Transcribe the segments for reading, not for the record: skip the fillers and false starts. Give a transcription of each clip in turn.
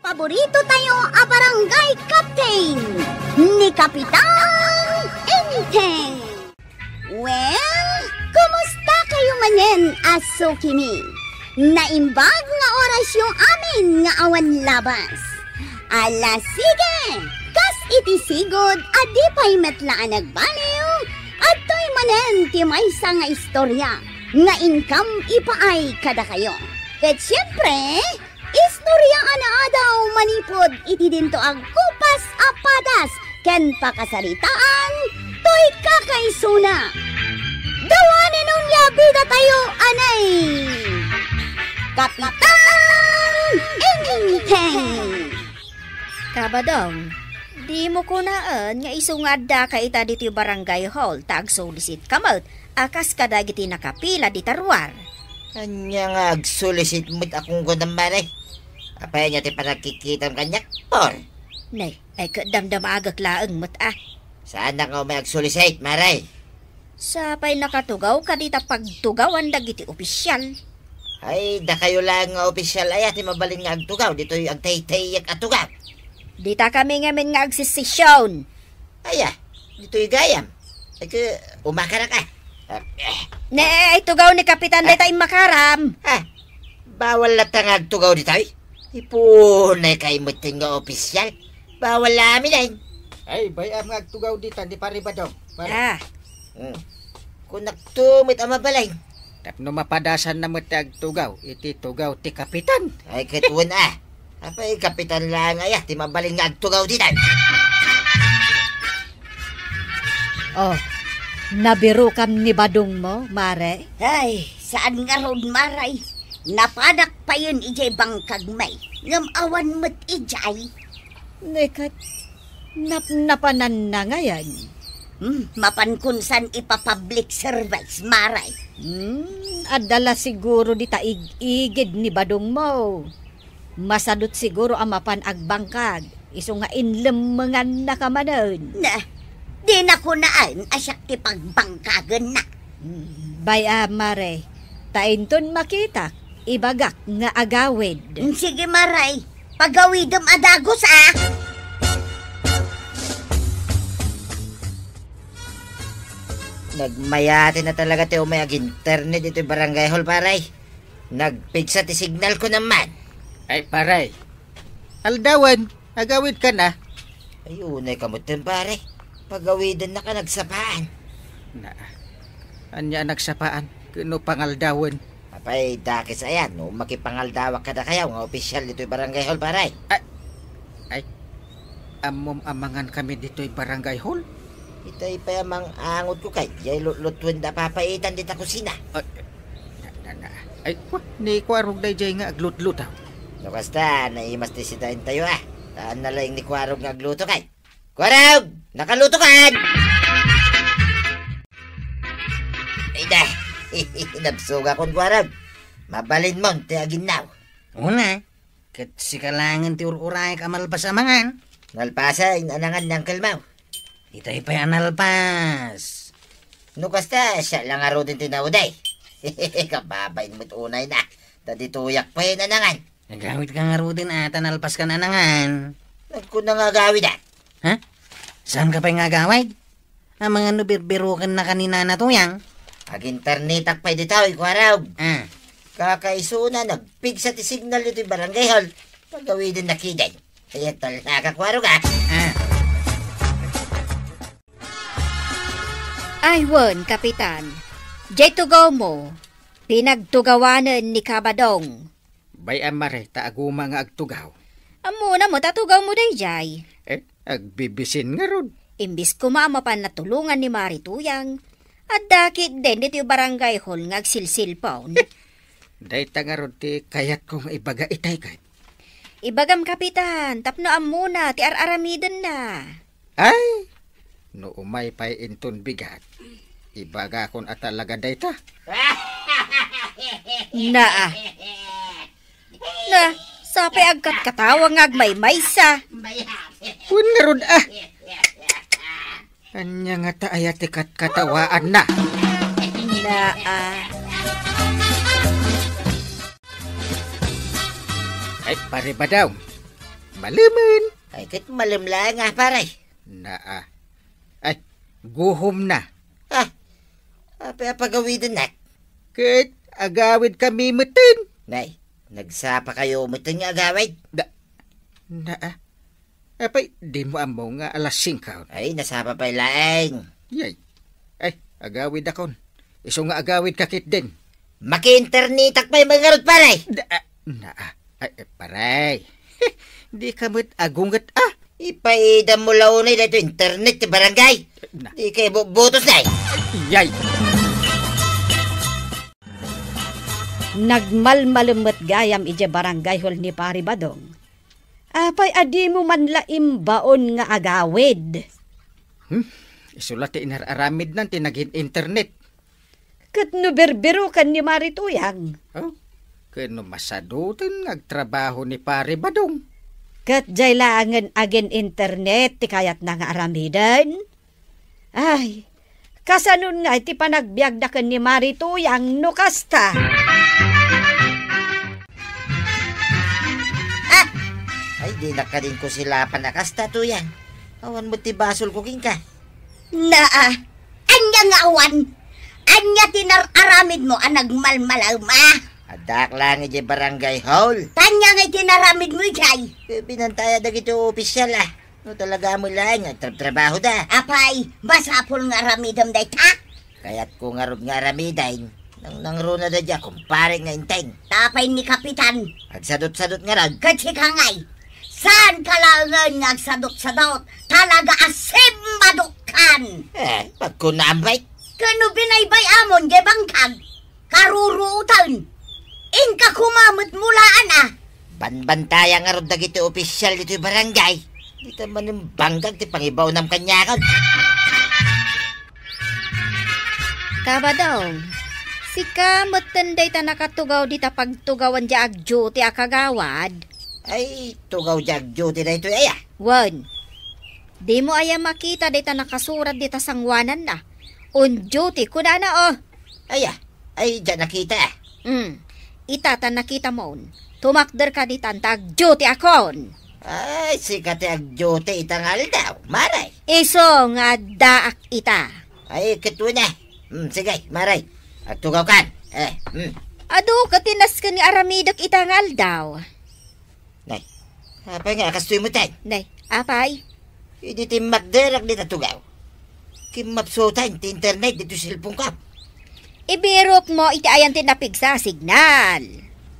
Paborito tayo a barangay captain ni Kapitan Enteng. Well, kumusta kayo manen, Asukimi? Naimbag nga oras yung amin nga awan labas. Ala sige, kas itisigod adi pa'y metlaan nagbaliw at to'y manen ti maysa nga istorya nga income ipaay kada kayo. Ket siyempre, istorya ana daw manipod iti dinto ag kupas apadas ken pakasaritaan to'y kakaisuna. Dawanin nung yabida tayo anay Kapitan Enteng. Kabadong, di mo kunaan nga isungada ka ita dito barangay hall tag solicit kamot akas kadagiti nakapila di tarwar. Anya nga ag-solicit mo't akong gandang manay. Apay niya ti panagkikitam kanyak por. Nay, ay kadamdam agak laeng mo't Saan na nga may ag-solicit, maray? Sapay nakatugaw kadita pagtugawan dagiti opisyal. Ay, da kayo lang nga opisyal ay ati mabalin nga agtugaw. Dito yung agtay-tay atugaw. Dita kami ngamin nga agsisisyon. Ay, dito yung gayam. Ay, umakara ka. Ne, tugaw ni Kapitan dita makaram. Bawal na tangag tugaw dito ay. Ipunay kay muting nga opisyal. Bawal namin ay. Ay, bayam nga agtugaw dito, di pa riba daw. Kung nagtumit ang mabalay. Tapno mapadasan na mo't agtugaw, iti tugaw ti Kapitan. Ay, katuan Apay, Kapitan lang ay ti mabalin nga agtugaw dito. Oh, nabiru kam ni badong mo, Mare? Ay, saan nga ron maray? Napadak pa yun ijay bangkag may. Ngam awan mo't ijay. Nekat, napanan na ngayon. Mapankunsan ipapublic service, maray. Adala siguro dita igid ni badong mo. Masadot siguro ang mapan agbangkag. Iso nga inlemengan na kamanon. Di na ko naan asyak ti pagbangkagan na. Baya, Mare, tainton makita, ibagak nga agawid. Sige, maray. Pagawidom adagos, Nagmayate na talaga ti umayag internet dito yung barangay hall, paray. Nagpigsa ti signal ko naman. Ay, paray. Aldawan, agawid ka na. Ayunay kamutin, pare. Pagawidan na ka nagsapaan. Anya nagsapaan, kuno pangaldawan. Apay, dakis ayan, no, makipangaldawak ka na kayaw, nga opisyal dito yung barangay hall, paray. Ay, amom amangan kami dito yung barangay hall. Itay pa yamang angot ko kay, yay lutwin na papaitan dito kusina. Ay, ni Kwarog na jay nga aglut-lutaw. No, basta, naimas ti sitain tayo Taan na lang ni Kwarog nga agluto kay. Kwarog! Nakaluto ka! Ay da! Nabsuga kon Kwarog. Mabalin mo, ti aginaw. Una, kat si kalangan ti ururay ka malpas amangan. Nalpasa, inanangan ng kalmaw. Itay pa yan alpas. No, kasta, siya lang aro din tinauday. Kababayin mo't unay na. Tadituyak pa yun anangan. Nagawid ka nga ro din nalpas ka na nangan. Nagko na nga gawid Ha? Saan ka pa nga gawid? Ang mga nubirbirukan na kanina na tuyang. Ag-internetak pa dito, Kwarog. Kakaisuna, nagpigsa ti signal dito yung barangay hall. Pagawidin na kiday. Kaya tol na ka, Kwarog Aywan, Kapitan. Jay tugaw mo, pinagtugawanan ni Kabadong. Bayam, Mare, taaguma nga agtugaw. Amo na mo, tatugaw mo day, Jay. Agbibisin nga ron. Imbis kumama pa na tulungan ni Marituyang, at dakit din dito yung barangay hall nga agsilsil paon. Dahita nga ron ti kayat kong ibaga itay kahit. Ibagam, Kapitan, tapno muna, ti araramidan na. Ay, no umay pa'y inton bigat. Ibaga kon at talaga dayta. Na, sapay agkat katawang agmay-may sa. Kun nga ron Anya nga taayatikat katawaan na. Ay, pare ba daw? malaman. Ay, kit malimla nga, paray. Naa. Ay, guhom na. Apa pagawidin na. Kahit agawid kami mutin. Nay, nagsapa kayo mutin nga agawid. Naa. Apay, di mo amo nga alas 5. Ay, nasapa pa ilaing. Yay. Ay, agawid akon. Iso nga agawid kakit din. Maki-internetak pa yung mga rod, paray. Naa. Ay, paray. Di ka mo't agungat Ipaida mo launay dito internet sa barangay. Di kayo butos na eh. Yay. Nagmalmalumat gayam ije barangay hol ni Pari Badong. Apay adi mo man laim baon nga agawid. Isulat inararamid nan tinagin internet. Kat no berbero kan ni Marituyang. Oh, kano masadutin nagtrabaho ni Pari Badong. Kat jay laangan agen internet ti kayat na nga aramidan. Ay, kasanun nga iti panagbiag da kan ni Marituyang no kasta. Ay, di na ka din ko sila panakasta to yan. Awan mo ti basol ko king ka. Naa, anya nga awan. Anya tinararamid mo ang nagmalmalaw ma. Adak lang ije barangay hall. Tanya nga tinaramid mo jay. Binantaya da gito opisyal No talaga mo lang, trabaho da. Apay, basapol nga ramidam day ta. Kaya't ko nga nga ramidain. Nang runa da dya, kumpare nga inteng. Tapay ni Kapitan. Agsadot-sadot nga rag. Kasi kangay. Saan kalangan nga agsadot-sadot? Talaga asim madukan. Pagkunambay. Kano binaybay amon jay bangkag. Karuruutan. Inka kumamot mulaan Banbantaya nga rod da gito opisyal dito yung barangay. Dito man yung banggag ti pangibaw ng kanyakan. Kabadong, si kamot tanday ta nakatugaw di ta pagtugawan di agjo ti akagawad. Ay, tugaw jag duty na ito ay Wan, di mo aya makita di ta nakasurat di ta sangwanan na. On duty kuna na Ay, dyan nakita Itata nakita mo. Tumakder ka di tantag duty akon. Ay, sikat ag duty itangal daw. Maray. Iso nga daak ita. Ay, kito na. Sige, maray. At tugaw kan. Ado katinas ka ni aramidak itangal daw. Nay, apa nga kastoy mo tayo? Nay, apay? Hindi ti magderak di natugaw. Kimapsotan ti internet dito silpong ka. Ibirok mo iti ayan tinapigsa signal.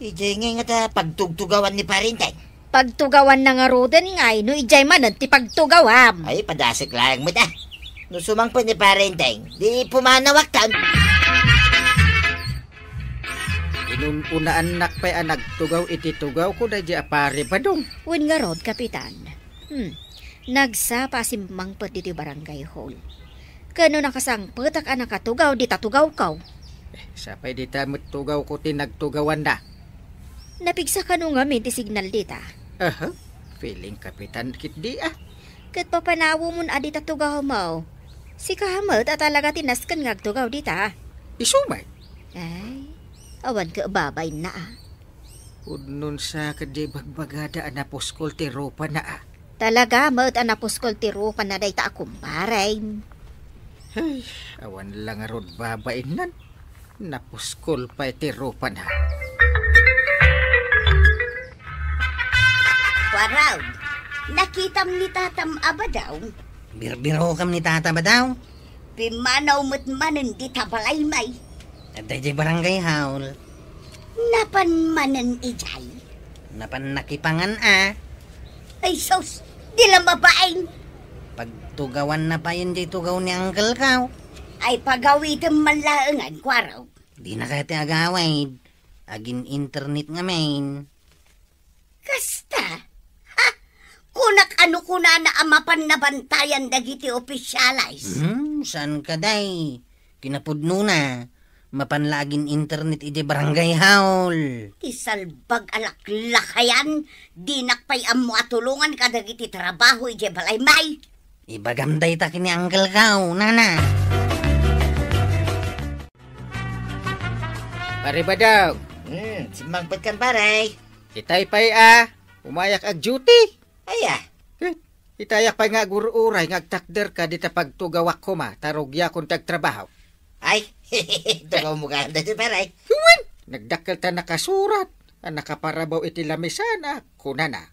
Ijay nga ta pagtugtugawan ni parintay. Pagtugawan na nga roden ngay, no ijay manan ti pagtugawam. Ay, padasik lang mo ta. No sumangpo ni parintay, di pumanawaktan. Inununaan nak pa'y nagtugaw iti tugaw ko na di Pari Badong. Win nga rod, Kapitan. Nagsapa si mangpet dito barangay hall. Kano nakasangpet ak nakatugaw di tatugaw kaw. Sapay di tamot tugaw ko tinagtugawan na. Napigsa ka nung ngamin ti signal dita. Feeling Kapitan kit di Kat papanawo mo na di tatugaw mo. Si kahamot at talaga tinaskan ngagtugaw dita. Isumay. Ay, awan ka babay na Udnon sa kadi bagbagada anaposkol ti ropa na Talaga mo't anaposkol ti ropa na day ta akumparay. Ay, awan lang rod babain nan. Naposkol pa ti ropa na. Waraw, nakitam ni tatam aba daw. Birbiro kam ni tata ba daw? Pimanaw mo't manan di tabalay may. At di barangay haul. Napan manan ijay. Napan nakipangan Ay sos, di lang mabain. Pagtugawan na pa yun di tugaw ni Uncle Kaw. Ay pagawitan man laangan, kwaraw. Di na kaya ti agawid. Agin internet nga main. Kasta? Ha? Kunak ano kuna na amapan na bantayan dagiti opisyalize. Saan ka day? Kinapudno na. Mapanlagin internet iti barangay haul. Ti salbag alaklakayan, di nakpay amo atulungan ka dagiti trabaho ije balay may. Ibagamday ta kini Uncle Kaw, nana. Pari Badong. Simangpet kan paray. Itay pa'y umayak ag duty. Aya. Itayak pa nga gururay nga takder ka dita pagtugawak ko ma, tarugya kong tagtrabaho. Ay, tugaw mo ka dito paray. Nagdakkel ta nakasurat, nakaparabaw iti lamisana, kunana.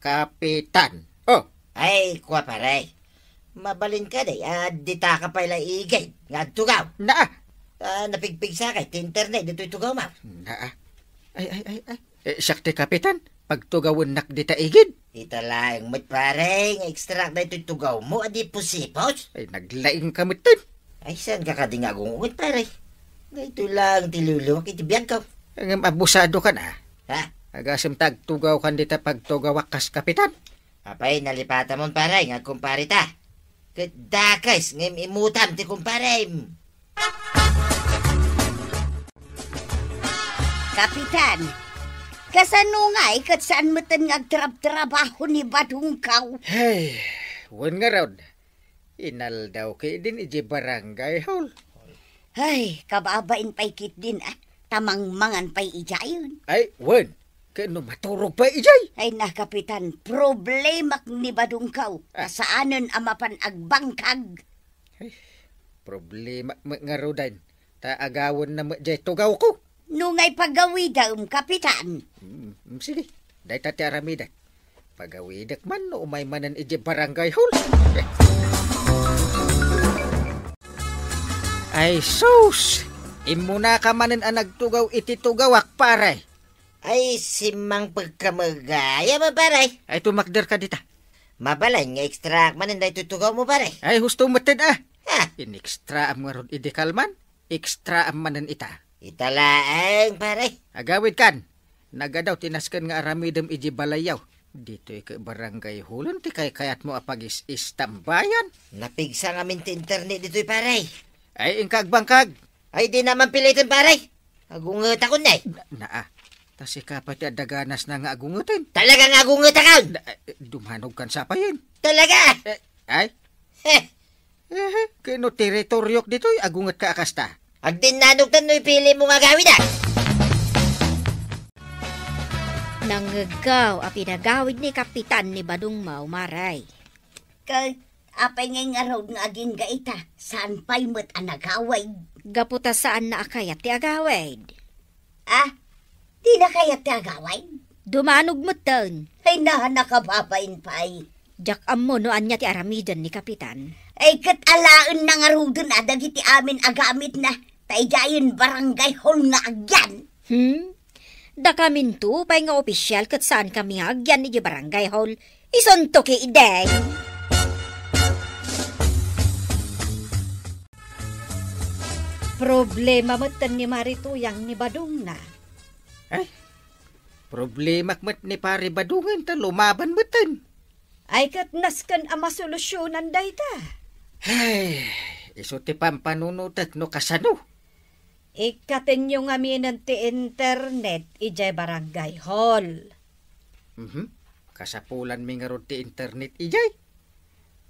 Kapitan. Oh, Ay, kuha paray. Mabalin ka day, dita ka pala igay. Nga tugaw. naa. Napigpig sa kay internet dito'y tugaw ma. Naa. Ay. Sakti kapitan, pagtugawin nak dita igid. Ita lang, mat paray, nga extract na ito'y tugaw mo, adi pusipos. Ay, naglaing kamitin. Ay, saan ka kadingagong uwit paray? Ito lang, tiluluwak itibiyag ka. Ang abusado ka na. Ha? Agasem tagtugaw kan dita pagtugawak kas kapitan. Apay, nalipata mon paray, nga kumpare ta. Kadakais, ngayong imutam ti kumpare. Kapitan, kasano nga kat saan mo tan ngagtrab-trabaho ni Badungkaw? Hey, wan nga raw. Inal daw kay din iji barangay hall. Ay, kababain pa'y kit din tamang-mangan pa'y ijayon. Ay, wan. Kano maturog pa ijay. Ay na, Kapitan, problemak ni Badungkaw. Kasaanan amapan agbangkag. Problema nga raw din. Taagawon na jay tugaw ko. Nungay pagawi daw, Kapitan. Sige, dahi tati aramidak. Pagawidak man no umay manan iji barangay hall. Ay sus! Imuna ka manan ang nagtugaw iti tugawak paray. Ay, simang pagkamagaya ba paray? Ay tumakder ka dita. Mabalay nga extract man na itutugaw mo paray. Ay husto matid Ha? Inextra am nga ron idikalman. Extra am manan ita. Italaang paray. Agawid kan. Nagadaw tinaskan nga aramidem iji balayaw. Dito'y ka barangay hulon ti kayat mo apagis istambayan. Napigsa nga min ti internet dito'y paray. Ay ingkag-bangkag. Ay, di naman pilitin paray. Agungot ako na Naa. Tasi ka pati adaganas na nga agungutin. Talagang agungot ako. Dumanog kan sa payin. Talaga. Ay. Kino teritoryok dito'y agungot ka akasta. Agdinanog tano'y pili mo nga gawin Nanggagaw a pinagawid ni Kapitan ni Badung Mau maray. Kay, apay ngay nga raw nga aging gaita. Saan pa'y mo't anagaway? Gaputa saan na akayat ti agawid. Di na kaya tagaway? Dumanog mo ton. Ay na nakababain pa'y. Jak ammo no anya ti aramidan ni Kapitan. Ay katalaan na nga raw dun dagiti amin agamit na. Tayjayin barangay hall nga agyan. Da kamin tu, pay nga opisyal kat saan kami agyan ni barangay hall. Isonto ki ideng. Problema mo tan ni Marituyang ni Badung na. Ay, problema mat ni pare Badungan ta lumaban matan. Ay kat naskan ama solusyonan day ta. Ay, iso ti pampanunutak no kasano. Ikating yung aminan ti internet, ijay barangay hall. Kasapulan mi nga ron ti internet ijay.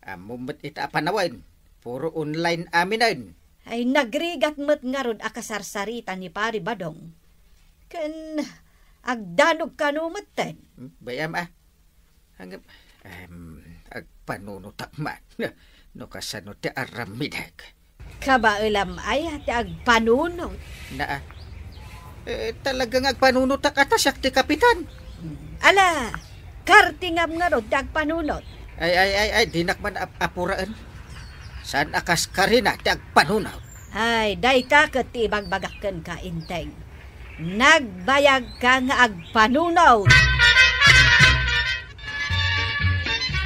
Amumot ita panawan, puro online aminan. Ay nagrigat mo't nga ron akasarsarita ni pari Badong. Ken agdanog kanumatan. Bayam Hanggang, agpanunutak man. No kasano ti aramidag. Kabailam ay ti agpanunot. Na, talagang agpanunutak atas ti Kapitan. Ala, kartingam nga ron ti agpanunot. Ay, dinak man apuraan. Saan akas karina ti agpanunaw? Ay, day ka kat ti bagbagakan ka inteng. Nagbayag ka nga agpanunaw.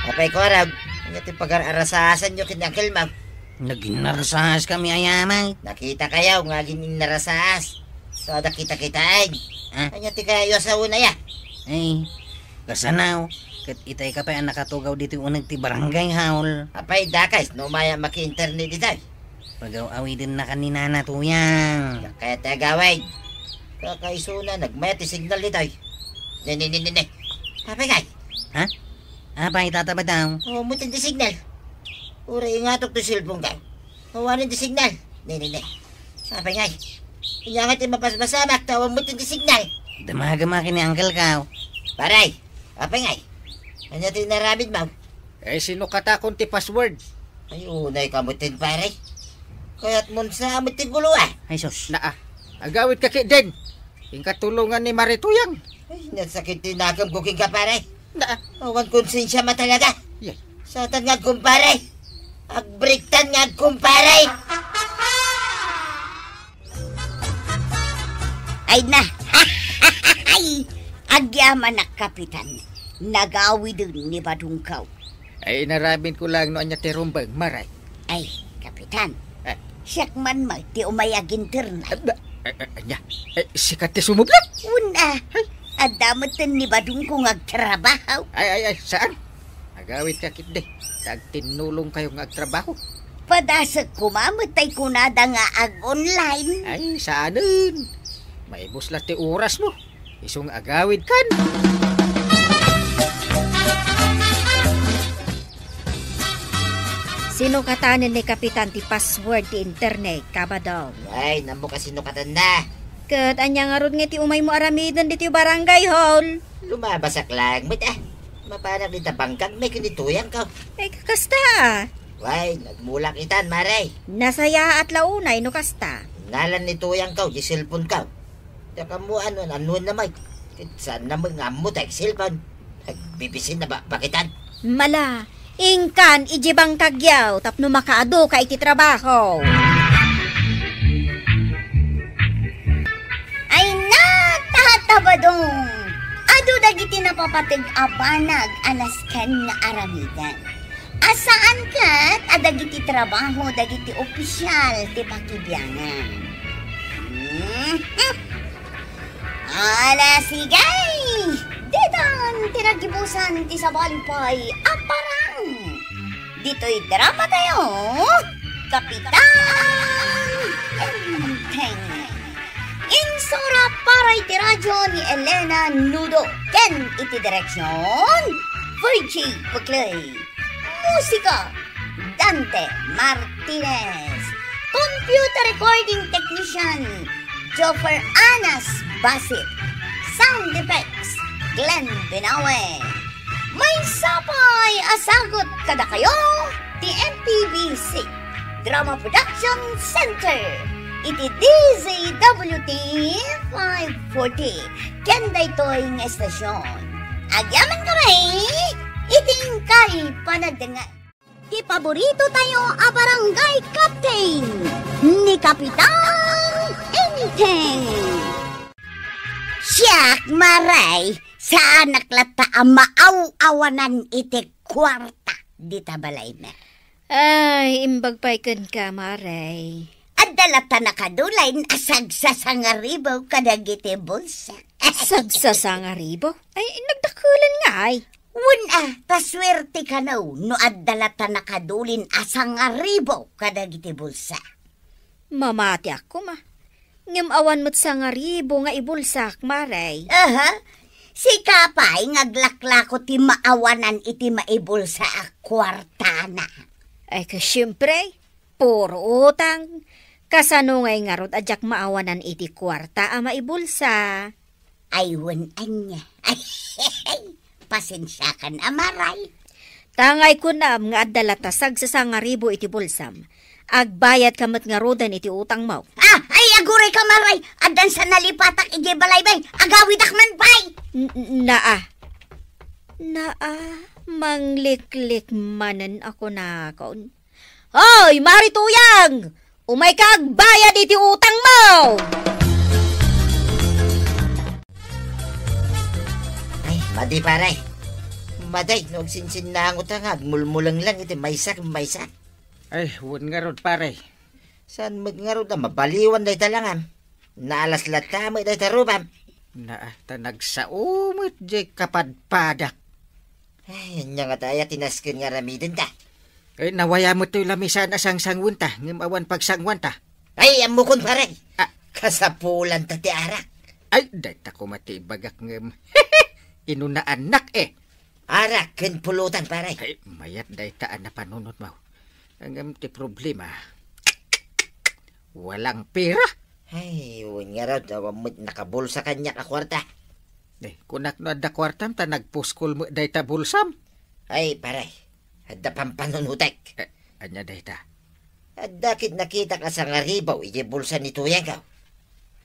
Apay ko arab. Nga ti pag-arasasan nyo kinakil ma'am. Naginarasahas kami ayamay. Nakita kayo nga gininarasas. So nakita-kitaan. Anya ti kayo sa una ya. Ay, kasanaw. Kat itay ka pa ang nakatugaw dito unag ti barangay hall. Apay dakais no maya maki-internet ditay. Pagaw-awi din na kanina na tuyang. Kaya tagaway. Kakaisuna nagmaya ti signal ditay. Ne. Apay kay. Ha? Apay tatabad daw. Mutin ti signal. Uray nga tok ti silpong ka. Hawanin ti signal. Ne. Apay ngay. Iyangat ti mapasbasamak tawang mutin ti signal. Damagama kini Uncle Kao. Paray. Apay ngay. Ano tinaramid mo? Sino katakon ti password? Ay, unay kamutin pare. Kaya't mo sa amutin gulo Ay sus. Naa, agawit ka din. Yung katulungan ni Marituyang. Ay, nasakit tinakam kuking ka pare. Naa, Awan konsensya ma talaga. yeah. Satan nga kumpare. Agbriktan nga kumpare. Ay na! Ay! Agyaman na kapitan. Nagawi din ni Badungkaw. Ay, inarabin ko lang no anya ti rumbang, maray. Ay, kapitan. Eh. Siyak man ti umayag internet. Anya, sikat ti sumublat. Una, adamatan ni Badung kung agtrabaho. Ay, saan? Agawit ka de. Tinulong kayo ng agtrabaho. Padasag kumamatay kunada nga ag-online. Ay, saanin? May buslat ti oras mo. Isong agawid kan. Sino katanin ni Kapitan ti password ti internet, kabadaw? Ay, namo kasi no katanda. Kat anya nga ron nga ti umay mo aramidan dito yung barangay hall. Lumabasak lang. Ba't mapanag ni tabangkag may kinituyang ka. Ay kakasta. Way, nagmulak itan, maray. Nasaya at launay no kasta. Nalan ni tuyang ka, di cellphone ka. Saka mo ano na may. Saan na mga mo tayo cellphone? Nagbibisin na ba? Bakitan? Mala, ingkan ijibang kagyaw tapno makaado ka iti trabaho. Ay na, tahatabadong. Ado dagiti napapatig abanag alas kan nga aramidan. Asaan kat adagiti trabaho dagiti opisyal ti pakibiyangan. Ala sigay! Ditan tinagibusan ti sabalipay aparang. Dito'y drama tayo, Kapitan Enteng. Insura para iti radyo ni Elena Nudo. Ken iti direksyon, Virgie Buckley. Musika, Dante Martinez. Computer recording technician, Joffer Anas Basit. Sound effects, Glenn Binawe. May sapay asagot kada kayo, ti MPBC Drama Production Center. Iti DZWT 540. Kenda ito'y ng estasyon. Agyaman kami, iting kay panagdangan. Ipaborito tayo a barangay captain ni Kapitan Enteng. Siyak maray sa anak lata ang maaw-awanan iti kwarta di tabalay na. Ay, imbagpaykan ka, maray. At dalata na kadulay asag sa sangaribaw kadagiti bulsa. Sagsasangaribo? Ay, nagdakulan nga ay. Wuna, taswerte ka na no addalata na kadulin asang aribo kadagiti bulsa. Mamati ako ma. Ngem awan mo't sangaribo nga ibulsak, maray. Aha, si Kapay ngaglaklako ti maawanan iti maibulsa a kwartana. Ay kasyempre, puro utang. Kasano ngay nga rod adyak maawanan iti kwarta a maibulsa. Aywan anya. Ay, pasensya ka na maray. Tangay ko na nga adalatasag sa sangaribo iti bulsam. Agbayad kamat nga rodan iti utang mo. Ay aguray ka maray. Adan sa nalipatak iti balaybay. Agawidak man pay. Naa, mangliklik manan ako na kaon. Hoy, Marituyang! Umay ka agbayad iti utang mo! Ay, madi paray. Maday, nagsinsin na ang utang. Agmulmulang lang iti maysa. Ay, huwag nga rod pare. Saan magngaro na mabaliwan day talangan. Naalas latamay day tarubam. Naata nagsaumit di kapadpadak. Ay, anya nga tayo tinaskin nga ramidin ta. Ay, nawaya mo to'y lamisan asang sangwan ta. Ngimawan pagsangwan ta. Ay, amukon paray. Kasapulan ta ti arak. Ay, dahita ko matibagak ngem. Inuna anak eh. Arak, ken pulutan paray. Ay, mayat dahitaan na panunod mo. Ang ti problema, walang pera. Ay, huwag nga raw, nakabulsa kanya ka kwarta. Kunak no adda kwartam ta nagpuskol mo dayta bulsam. Ay, paray. Adda pampanunutek. Anya dayta. Adda kit nakita ka sa ngaribaw, ije bulsa ni Tuyang ka.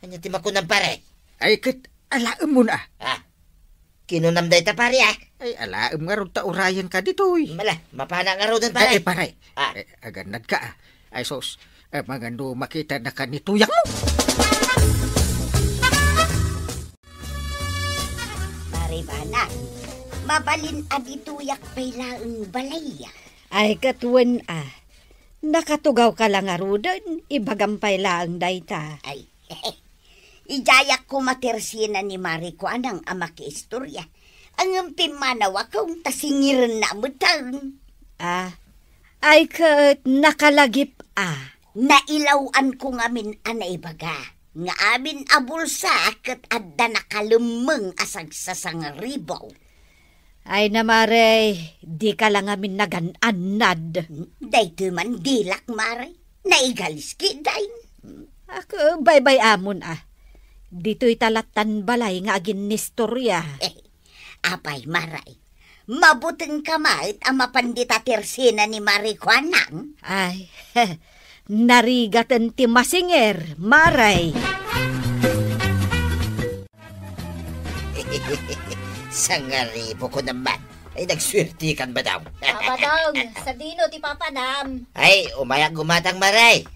Anya timakunan paray. Ay ket alaem mo na. Kinunam day ta pare Ay alaem nga ron ta urayan ka ditoy. Mala, mapana nga raw doon pare. Ay paray. Aganad ka. Ay sos, magando makita na ka ni Tuyang mo. Pare bana, mabalin adituyak pailaang balaya. Ay katuan nakatugaw ka lang arudan, ibagampay lang dayta. Ay, ijayak ko matersina ni Mariko anang ama ki istorya. Ang pimanawa kong tasingir na mutan. Ay kat nakalagip Nailawan ko ngamin anay baga. Nga amin abulsa kat adda nakalumeng asag sa sangaribaw. Ay namarey, di ka lang amin nagananad. Dayto man dilak maray. Naigalis ki dayn. Ako, bye-bye amon Dito'y talatan balay nga agin nistorya. Apay maray. Mabuting kamait ang mapandita tersina ni Mariko anang. Ay, narigatan ti masinger, maray. Sangaribo ko naman. Ay, nagswerte kan ba daw? Badong, sa dino ti papanam. Ay, umayak gumatang maray.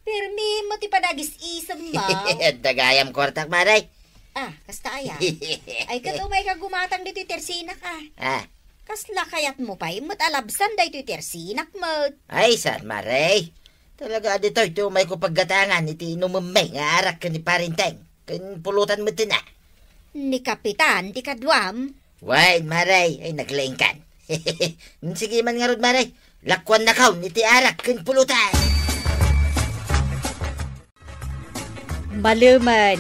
Pirmi mo ti panagis-isam mo. Dagayam kortak maray. Kasta aya. Ay katumay ka gumatang dito tersinak Kasla kayat mo pa, mo't alabsan da ito tersinak mo. Ay, saan maray? Talaga dito, ito may ko paggatangan, iti inumumay, nga arak ka ni parinteng. Pulutan mo tina. Ni Kapitan, di kadwam. Why, maray, ay naglaing kan. Sige man nga rod, maray. Lakwan na kaw, iti arak, kan pulutan. Maluman.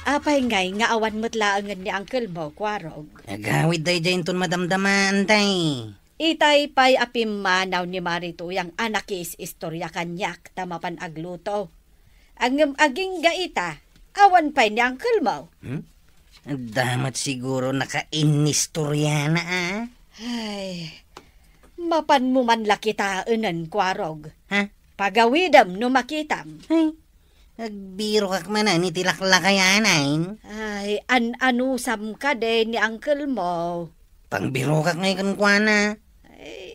Apay ngay nga awan mo't laangan ni Uncle mo, kwarog. Agawid day dyan ton madamdaman, tay. Itay pa'y apimanaw ni Marito yang anakis istorya kanyak tamapan agluto. Ang aging gaita, awan pa'y ni Uncle mo. Damat siguro naka-inistorya na Ay, mapan mo man lakitaanan, kwarog. Pagawidam no makitam. Ay, nagbiro kak manan ni tilaklakayanan. Ay, anusam ka din ni Uncle mo. Pangbiro kak ngayon kwa na.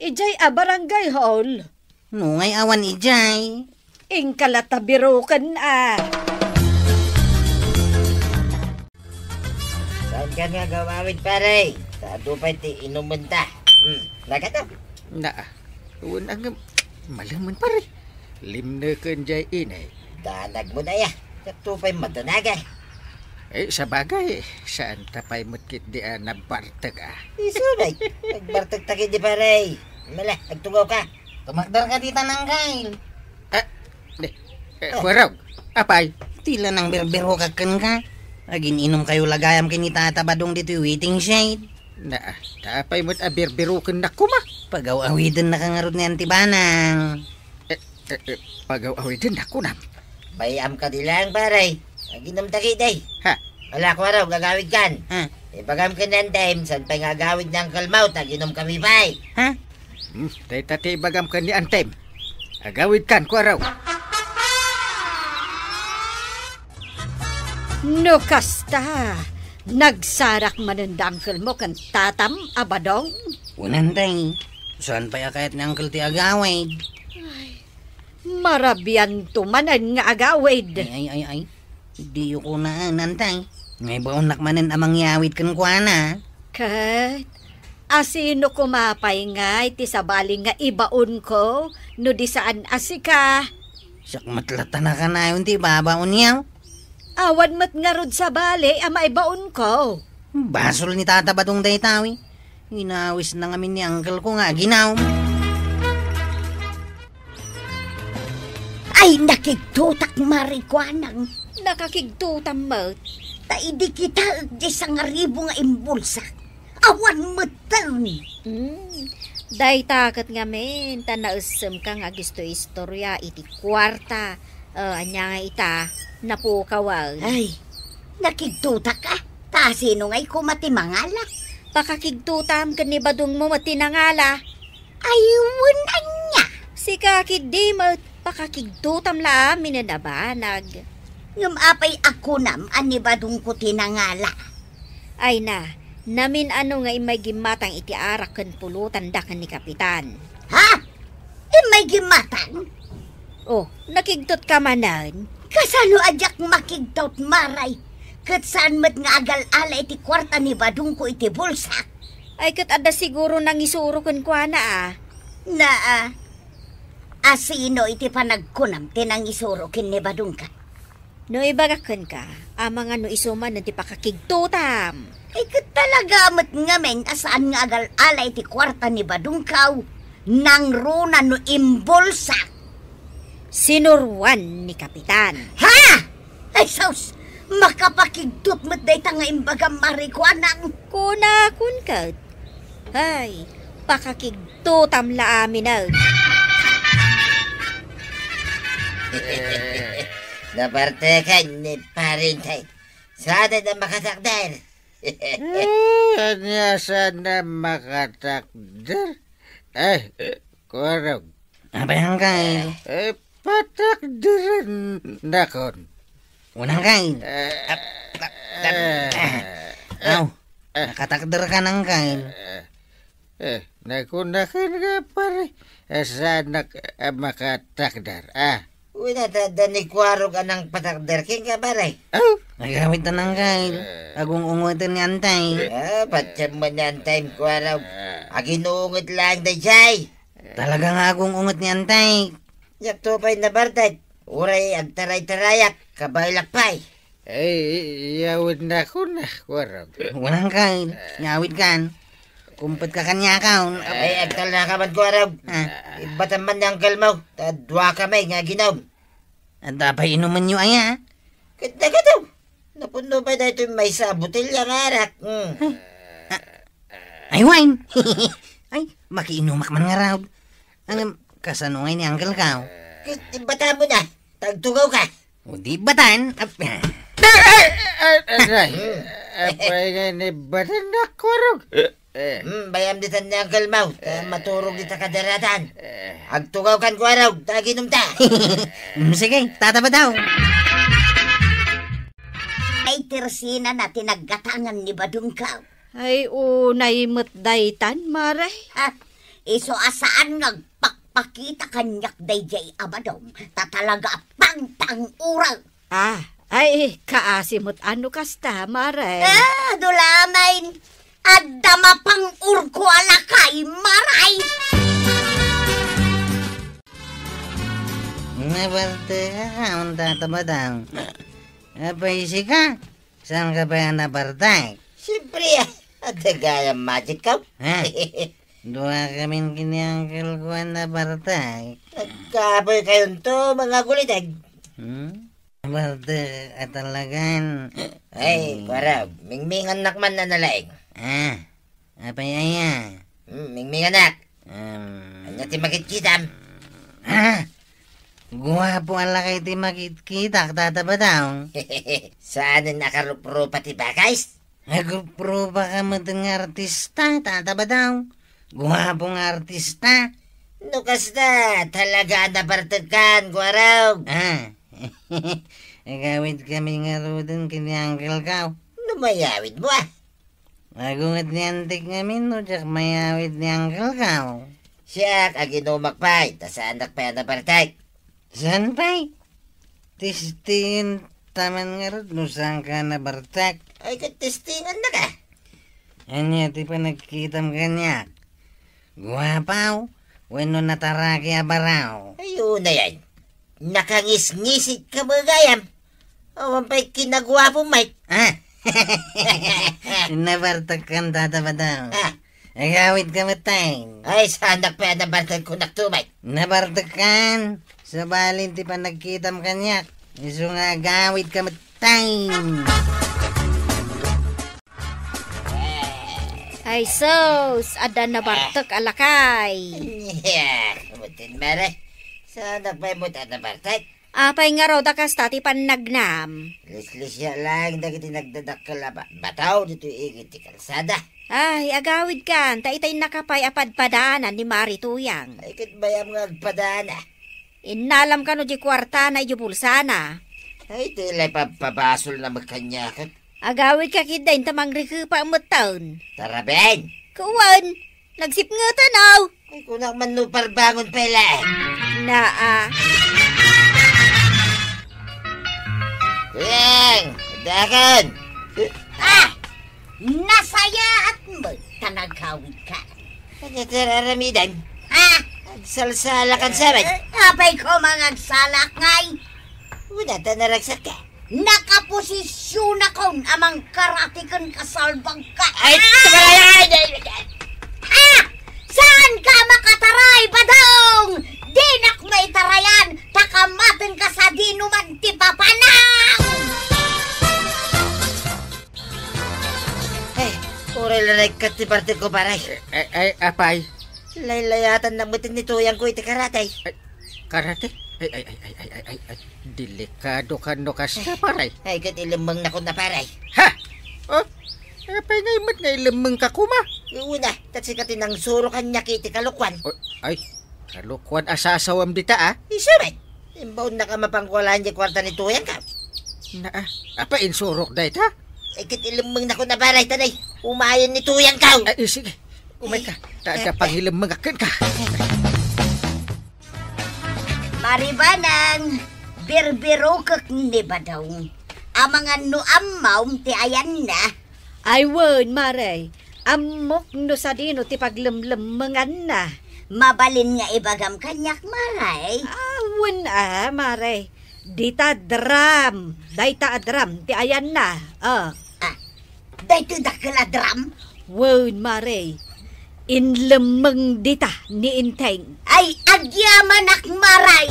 Ijay barangay hall. No, ngay awan ijay. Ingkalatabirukan Saan ka nga gawawid, pare? Sa dupay ti inumunta. Nagato? Uwan ang malaman pare. Limna kan jay inay. Danag mo na ya. Sa dupay matanagay. Sa bagay, saan tapay mo't di nabartag Isunay. Nagbartag takit di pare. Mala, nagtugaw ka. Tumakdar ka dita ng gail. Warog, apay? Tila nang berbero kakan ka. Agin inom kayo lagayam kinitatabadong dito waiting shade. Tapay mo't abirbirukin na kuma. Pagaw-awidan na kangarod ni Antibanang. Pagaw-awidan na kunam. Bayam ka di lang, pare. Aginam takit ay. Wala ko araw, gagawid kan. Ibagam ka ng time, saan pa nga gawid ng kalmaw, taginom kami pa'y. Tay tati bagam ka ni Antem. Agawid kan ko araw. No kasta. Nagsarak mananda Uncle mo kan tatam abadong. Unan tay. Saan pa yakayat ni Uncle ti agawid? Marabian tumanan nga agawid. Ay. Di ko na nantay. Ngay baon nakmanan amang yawid kan kwa na. Kat, asino kumapay nga iti sabaling nga ibaon ko no di saan asika. Sak matlata na ka na yun ti babaon yaw. Awan mat nga rod sa bali ama ibaon ko. Basol ni tata badong daytawi. Ginawis na ngamin ni Uncle ko nga ginaw. Ay, nakigtutak marikwanang. Nakakigtutam mo. Taidi kita di sangaribo nga imbulsa. Awan matang. Day takat nga men, tanausem ka nga gusto istorya iti kwarta. Anya nga ita, napukawag. Ay, nakigtutak ka. Ta sino nga'y kumatimangala? Pakakigtutam ka ni badong mo matinangala. Ayunan niya. Si kakid di mo pakakigtutam la minanabanag. Ngam apay ako nam anibadong ko tinangala. Ay na, namin ano nga may gimatang itiarak kan pulutan da kan ni Kapitan. Ha? May gimatan? Oh, nakigtot ka manan. Kasano ajak makigtot maray? Kat saan mat nga agal-ala iti kwarta ni badong ko iti bulsak? Ay kat ada siguro nang isuro kan kwa na Asino iti panagkunam tinang isuro kin ni badong ka? No ibagakan ka, amang ano isuman nanti pakakigtutam. Ay kat talaga mat nga men asaan nga agal-ala iti kwarta ni badong kaw? Nang runa no imbulsak. Sinurwan ni Kapitan. Ha? Ay sus! Makapakigtot mo't day nga imbagam marikwanang. Kuna kun kat. Ay, pakakigtutam la amin na. Naparte ka ni parintay. Sana na makatakdar. Anya sana makatakder? Kurang. Apa yang kain? Patakderan nakon. Unang kain. Nakatakder ka ng kain. Nakunakan ka pare. Sana makatakdar. Una tada ni Kwarog anang patakder king ka baray. Nagamit na ng kain. Agong ungutin ni Antay. Ba't mo na ang time Kwarog? Aginuungot lang day jay. Talaga nga agong ungot ni Antay. Yak tupay na bartay. Uray ang taray-tarayak. Kabaylakpay. Yawid na ko na, Kwarog. Unang kain. Nyawit kan. Kumpet ka kanya kaon. Ay, agtal na ka man Kwarog. Ibatan man niyang kalmaw. Tadwa kamay nga ginom. At dapat inuman nyo aya. Ganda ka daw. Napuno pa dahito may sa butilya nga arak. Ay, wine. Ay, makiinumak man nga raw. Ang kasanungay ni Uncle Kao. Ibatan mo na. Tagtugaw ka. O di batan. Aray, apay nga ni batan na, Kwarog. Bayam ditan niyang kalmaw. Maturog dita kadaratan. Agtugaw kan Kwarog. Taginom ta. Sige, tataba daw. Ay tirsina na tinaggatangan ni badong kaw. Ay unay matdaytan, maray. Ha? Iso asaan nagpakpakita kanyak day jay abadom. Tatalaga pang-urang. Ay, kaasimot ano kasta, maray. Dulamain. Adama pang-urko alakay, maray. Nabarte ka kaon tataba daw. Apay si ka. Saan ka ba yan nabartay? Siyempre, gaya magic ka. Dua kami kini Uncle ko nabartay. Nagkapoy kayong to, mga gulitag. Nabarte at talagan. Ay, Kwarog, mingming anak man na nalaing. Apay aya. Mingming anak. Ano ti makitkitam? Guwapo ala kay ti makikita tataba daw. Saan nakarup-rupa ti bakays? Nagrupa ka mo ng artista tataba daw. Guwapong artista. Nukas na, talaga nabartagan, Kwarog. Agawid kami nga rodon kini Uncle Kao. Numayawid mo Agungat ni Antik ngamin no, jak mayawid ni Uncle Kao. Siya, aginumakpay, tas anak pa yan nabartay. San pa'y? Tistingin taman nga ron, no saan ka nabartak. Ay, katestingan na ka. Anya, ti pa nagkitam kanya. Guwapaw, bueno nataraki abaraw. Ayun na yan. Nakangis-ngisig ka mga gayam. Awan pa'y kinagwapo, Mike. Nabartak kan tataba daw. Agawid ka matay. Ay, sa anak pa yan nabartay ko naktumay. Nabartak kan. Sa balin ti pa nagkitam kanya. Iso nga agawid ka matay. Ay sos, ada na bartok alakay. Yeah, kumutin mara. Sa anak pa yan mo nabartay. Apay nga raw dakas tati panagnam. Lislisya lang dagiti nagdadakkel ba. Bataw dito igit ti kalsada. Ay, agawid kan, taitay nakapay apadpadaanan ni Mari Tuyang. Ay kit bayam nga agpadana. Inalam ka no di kwarta na bulsana. Ay tilay pabasol na magkanyakot. Agawid ka kidain tamang riku pa umataon. Tara ben. Kuwan, nagsip nga tanaw. Ay kunak man no parbangon pala. Naa. Yang, dagan. Nasaya at mo, tanagawid ka. Kanya tararamidan. Ha? Agsalsala kan sabay. Apay ko mga agsalak ngay. Una ta naragsak ka. Nakaposisyon akong amang karatikan kasalbang ka. Ay, tagalay! Saan ka makataray, badong? Di nak may tarayan, takamatin ka sa dinuman ti papanang! Ay, oray laray kat ti parte ko paray. Ay, apay. Laylayatan na mutin ni Tuyang ko iti karatay. Karate? Ay. Delikado ka no kasya, paray. Ay, kat ilimang na ko na paray. Ha? Oh, apay nga imat nga ilamang ka kuma. Una, tatsi ka tinang suro kanya kiti kalukwan. Oh, ay, kalukwan asasawam dita ah. Isabat, imbaon na ka mapangkulaan di kwarta ni Tuyang ka. Apa insurok da ita? Ay, kat ilimang na ko na paray tanay. Umayon ni Tuyang ka. Ay, sige. Umay ka. Tada panghilamang akin ka. Maribanang, birbirokak ni badaw. Amangan no amaw ti ayan na. Ay, wen, Maray. Amok no sa dino ti paglemlemengan na. Mabalin nga ibagam kanyak, Maray. Awen Maray. Dita dram. Dita dram. Ti ayan na. Dahito dakaladram. Wen, Maray. Inlemeng dita ni Inteng. Ay, agyamanak, Maray.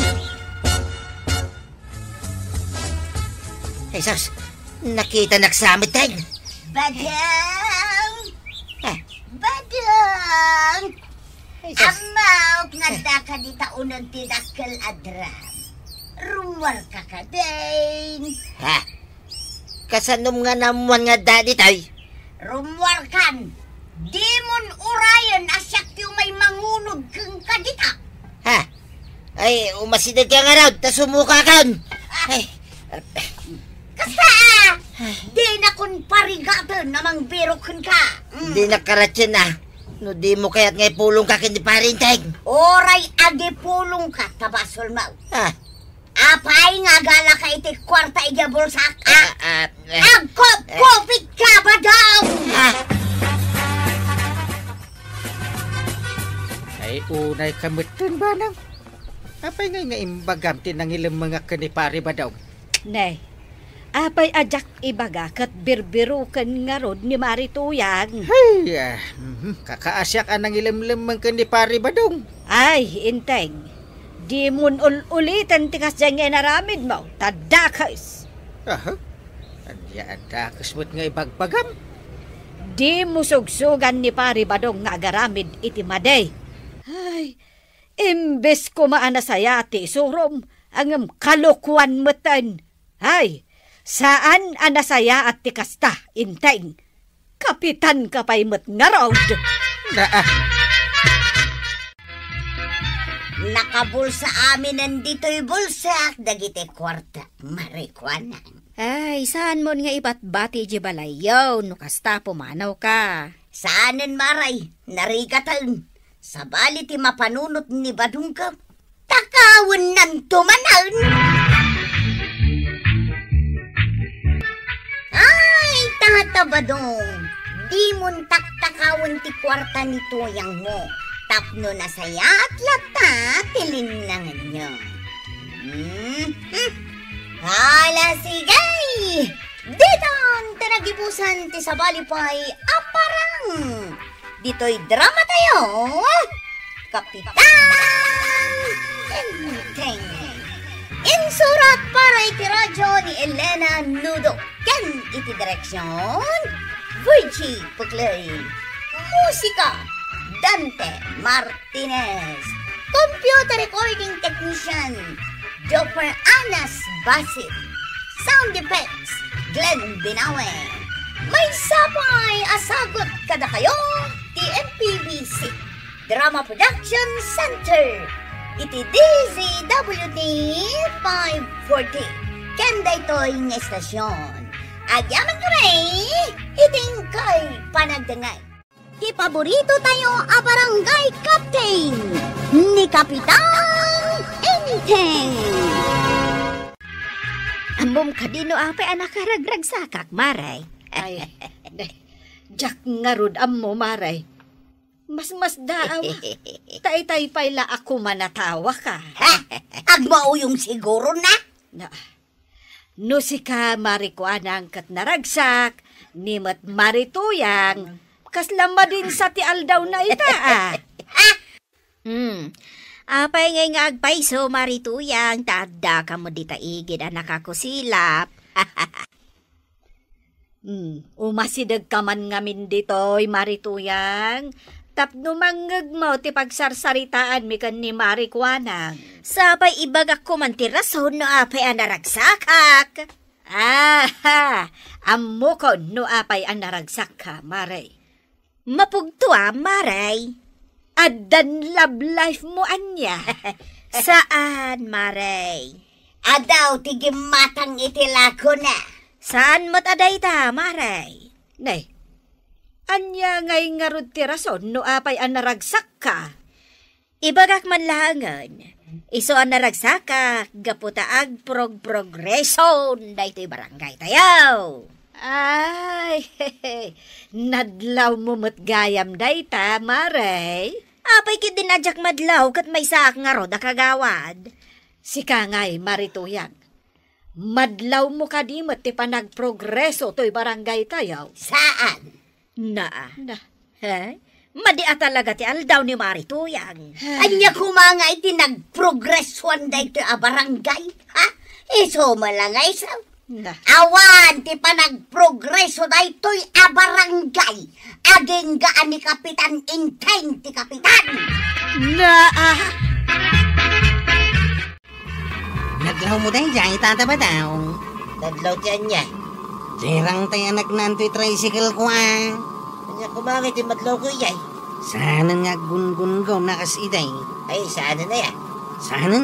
Ay, sus, nakita naksamit tayo. Badang! Badang! Ay, sus. Amaw, nga ka di taunang tinakal adram. Rumwar ka ka din. Ha? Kasanom nga namuan nga dadi tayo. Rumwar kan. Di mon urayan asyak yung may mangunod kang kadita. Ha? Ay, umasidag ka nga raw, tas sumuka ka. Ay, Kasa! Di na kun parigatan namang birokon ka. di nakaratsin na. No di mo kaya't ngay pulong ka kindi parinteg. Oray agi pulong ka, tabasol mau. Ha? Apay nga gala ka iti kwarta igabulsak. Ah. Agkop-kopit ka ba daw? Ay, unay kamitin ba nang? Apay nga imbagam tinang ilang mga kanipari ba daw? Nay. Apay ajak ibaga kat birbirukan nga rod ni Mari Tuyang. Ay, kakaasyak anang ilam-lamang kanipari ba daw? Ay, Inteng. Di mun ulitan tikas dyan nga naramid mo. Tadakas. Aha. Anya adakas mo't nga ibagbagam? Di mo sugsugan ni Pari Badong nga agaramid iti maday. Ay, imbes ko maanasaya ti surom ang kalukwan matan. Ay, saan anasaya at ti kasta, Inteng? Kapitan ka pa'y mat nga raw. Nakabulsa amin nandito'y bulsak, dagiti kwarta, marikwanan. Ay, saan mo nga iba't bati di balayaw, no kasta pumanaw ka. Saanin maray, narigatan, sa bali ti mapanunot ni Badong ka, takawan ng tumanan. Ay, tata Badong, di mon taktakawan ti kwarta ni Tuyang mo. Tapno na saya at lata, tilinangan nyo. Hala sigay! Ditong tanagibusan ti sabalipay aparang. Dito'y drama tayo. Kapitan Inteng. Insurat para iti radyo ni Elena Nudo. Ken iti direksyon Virgie Puglay. Musika Dante Martinez. Computer recording technician Dr. Anas Basit. Sound effects, Glenn Binawe. May sapay asagot kada kayo, TMPBC. Drama Production Center. Iti DZWD 540. Kenda ito'y ng estasyon. Agyaman ka rin, iting kay panagdangay. Di paborito tayo a barangay captain ni Kapitan Enteng. Amom kadino apay anak karagrag sakak, Maray. Ay, Jack nga rod amo, Maray. Mas daaw. Tay-tay pala ako manatawa ka. Ha? Agmao yung siguro na? No si ka marikuanang kat naragsak, nimat marituyang, kaslama din sa ti aldaw na ita. Apay ngay nga agpaiso marituyang, tada ka mo di taigid anak ako silap. Umasidag ka man ngamin dito'y marituyang. Tapno manggag mo ti pagsarsaritaan mi kan ni marikuanang. Sapay ibagak ko man ti rason no apay anaragsakak. Ammo ko no apay anaragsak ka, Maray. Mapugtua, Maray. Adan love life mo anya. Saan, Maray? Adaw tigimatang itilako na. Saan mo't aday ta, Maray? Nay, anya ngay nga rod ti rason no apay anaragsak ka. Ibagak man langan. Iso anaragsakak, gaputaag progresyon, daytoy barangay tayaw. Ay, nadlaw mo mo't gayam dayta, Maray. Apay kit dinadyak madlaw kat may saak nga rod akagawad. Sika ngay, marituyang. Madlaw mo ka di mo't ti panagprogreso to'y barangay tayaw. Saan? Na. Ha? Madia talaga ti aldaw ni marituyang. Anya kumanga iti nagprogreswan da ito a barangay, ha? Iso malangay sa. Na. Awan, ti pa nagprogreso da ito'y a barangay. Aging gaan ni Kapitan Enteng, ti Kapitan. Naglaw mo dahil dyan, itata ba daw? Nadlaw ti anya. Sirang tayo anak nanto'y tricycle ko Anya kumangit yung madlaw ko iyay. Sana nga gun-gun-gun nakasiday. Ay, saan na yan? Sana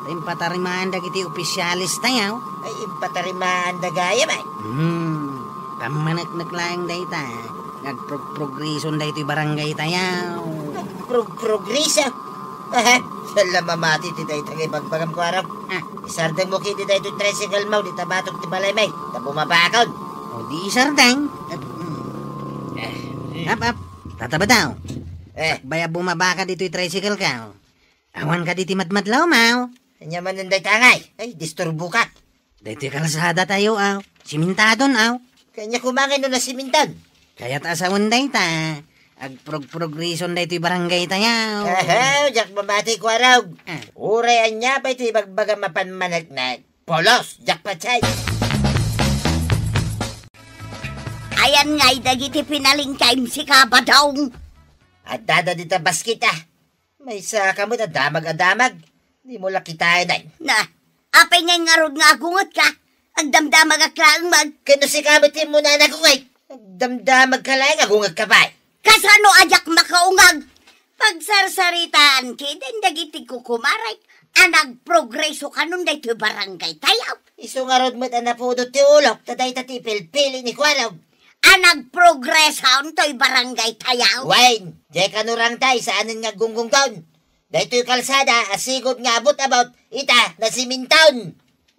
tayong patarimaan dagiti opisyalis tayo. Ay, impatarimaan da gaya ba? Pamanak-nak lang dahi ta. Nagprogrison dahi ito'y barangay tayo. Progresa. Sala mamati ti dahi tagay bagbagam ko araw. Isardang mo kiti dahi ito'y tricycle mo, di tabatok ti balay may. Tabumabakon. O di isardang. Up. Tataba daw. Baya bumaba ka dito'y tricycle ka. Awan ka diti matmatlaw, mau. Anya man nanday tangay. Ay, disturbo ka. Dito'y kalasada tayo, Simintadon, Kanya kumangin no na simintan. Kaya't asawan dahi ta. Agprogrison dahi ito'y barangay tayo. Jak mamati ko araw. Uray anya pa ito'y bagbaga mapanmanagnak. Polos, jak pachay. Ayan nga'y dagiti pinalingkaim si Kabadong. At dada dita baskita. May sa kamot at damag-adamag. Di mo lakitain ay. Na, apay nga'y ngarod nga agungot ka. Agdamdamag aklaang mag. Kano si kamitin mo na nagungay. Agdamdamag ka lang, agungag ka ba? Kasano ajak makaungag? Pagsarsaritaan kidin dagiti kukumaray. Anag progreso kanun dayto barangay tayaw. Iso nga rod mo't anapudot ti ulok. Taday tati pilpili ni Kwalaw. Anag progresaon to'y barangay tayaw. Wayne, jay kanurang tay saanin nga gunggong taon. Dayto'y kalsada, asigod nga about ita na simintaon.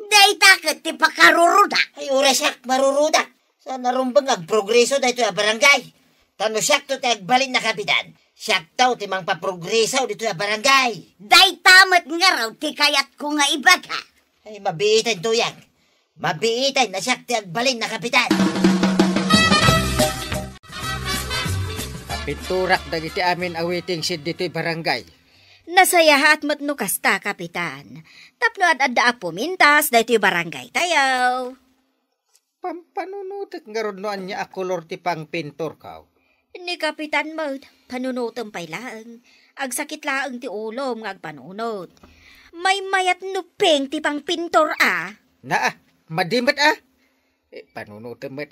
Day takot ti pakaruruda. Ay ura siyak, maruruda. Sa narumbang agprogreso dayto'y a barangay. Tano siyak to ti agbalin na kapitan. Siyak taw ti mang paprogreso dito'y a barangay. Day tamat nga raw ti kayat ko nga ibaga. Ay mabiitan to yang. Mabiitan na siyak ti agbalin na kapitan. Pinturak dagiti amin awiting sid dito'y barangay. Nasayahat matno kasta, Kapitan. Tapno at adda pumintas daytoy barangay tayaw. Pampanunutek nga ron no anya akolor ti pang pintor kaw. Ni Kapitan mo, panunutom pa'y laang. Ag sakit laang ti ulom ngag panunot. May mayat nupeng ti pang pintor Na madimat panunutom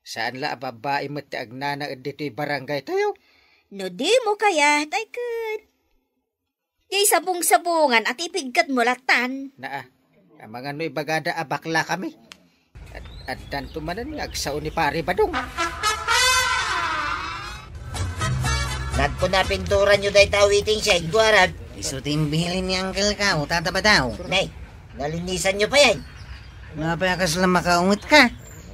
Saan la babae mat ti agnana dito'y barangay tayo? No di mo kaya, taykad. Di sabong-sabungan at ipigkat mo latan. Ang mga no'y bagada bakla kami. At tanto manan agsaon ni Pare Badong. Nagpo na pinturan nyo dahi tawiting siya, Guarag. Iso timbilin ni Uncle ka, o tata ba daw? Nay, nalinisan nyo pa yan. Napayakas lang makaungot ka.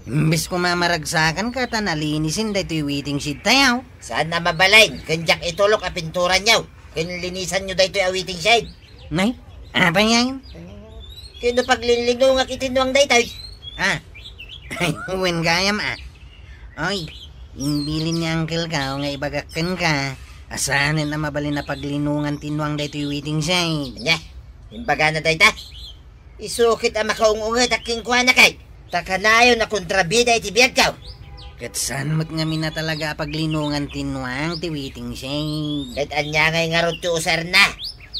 Imbis ko mamaragsakan ka, tanalinisin dahi to'y waiting sheet tayo. Saan na mabalain? Kanjak itulok a pinturan nyo. Kinlinisan nyo dahi to'y awiting siya. Nay, apa yan? Kino paglinlingong itinwang dahi tayo. Ay, uwin gayam Oy, imbilin ni Uncle ka, o nga ibagakan ka. Asahanin na mabalin na paglinungan tinwang dahi to'y waiting side. Anya, imbaga na dahi ta. Isukit ang makaungungat at kingkuha na kay. Takanayo na kontrabida iti biyag ka. Katsan mo't nga mina talaga paglinungan tinwang ti waiting side. Kahit anya ngay nga ron ti usar na.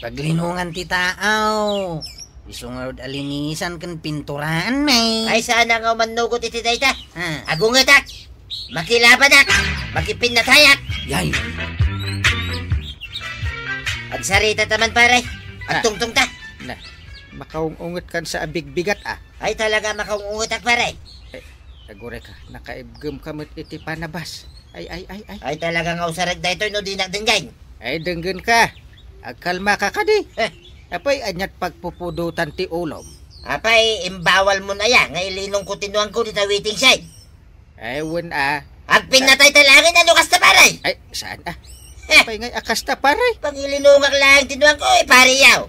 Paglinungan ti tao. Isungarod alinisan kan pinturaan, may. Ay sana nga manugot iti dahi ta. Ha? Agungatak, makilabanak, makipinatayak. Yay. At sarita taman pare, at tungtung ta. Makaungungot kan sa abigbigat Ay talaga makaungutak pare. Agure ka, nakaibgam ka mo't iti panabas. Ay. Ay talaga nga usarag da ito no di nagdenggan. Ay denggan ka. Agkalma ka di. Apay anyat pagpupudutan ti ulom. Apay imbawal mo na ya, nga ilinong ko tinuang ko dito waiting side. Ay wen Ag pinatay talangin ano kasta pare. Ay saan Apay ngay akasta pare. Pag ilinungak lang tinuang ko pare yaw.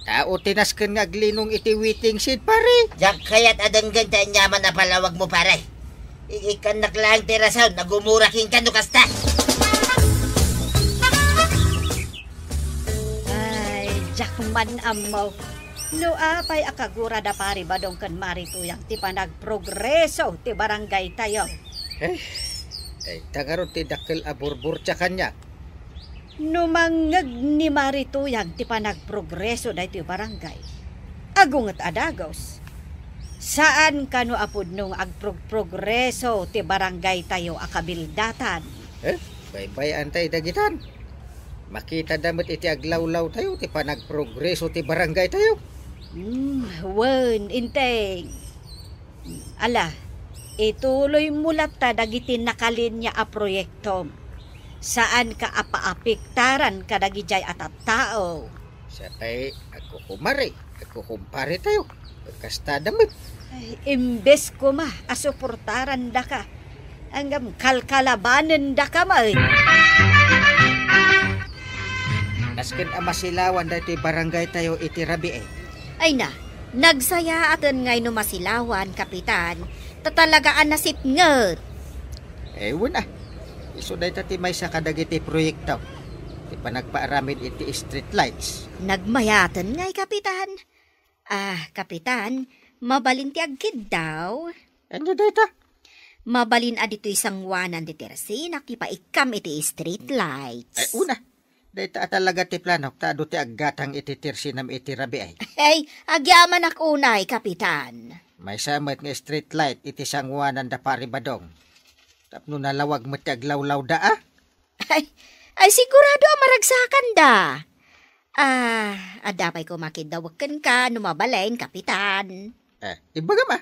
Tao tinasken nga aglinong iti waiting shed pare. Diyak kaya't adanggan ta nyaman na palawag mo pare. Ikan naklang tirasaw, nagumuraking ka no kasta. Jakman amaw. No apay akagura da Pare Badong kan marituyang ti panagprogreso ti barangay tayo. Ay tagaro ti dakkel aburbur tsa kanya. No mangag ni marituyang ti panagprogreso da ti barangay. Agunget adagos. Saan kano apud nung agprogreso ti barangay tayo akabildatan? Bye antay dagitan. Makita damit iti aglawlaw tayo, ti panagprogreso ti barangay tayo. Wen, inteng. Ala, ituloy mulat ta dagiti nakalinya a proyekto. Saan ka apaapiktaran ka dagijay atat tao? Sa tay, ako kumpare tayo. Kasta damit. Ay, imbes ko asuportaran da ka. Anggam kalkalabanan da ka Nasken masilawan da iti barangay tayo iti rabi Ay na, nagsaya atin ngay no masilawan, Kapitan. Tatalagaan na sipnget. Ewan Iso da iti may sa kadagiti proyekto. Ti panagpaaramid iti street lights. Nagmayatan ngay, Kapitan. Kapitan, mabalin ti agkid daw. Ano da ita? Mabalin adito'y sangwanan ti Tersinak, ipaikam iti street lights. Dahita talaga ti plano, taado ti aggatang iti Tersinam iti rabi Hey, agyaman akunay, Kapitan. May samet nga street light iti sangwanan da Pare Badong. Tapno nalawag mo ti aglawlaw da Ay sigurado maragsakan da. Adapay ko makidawakan ka, numabalain, Kapitan. Ibaga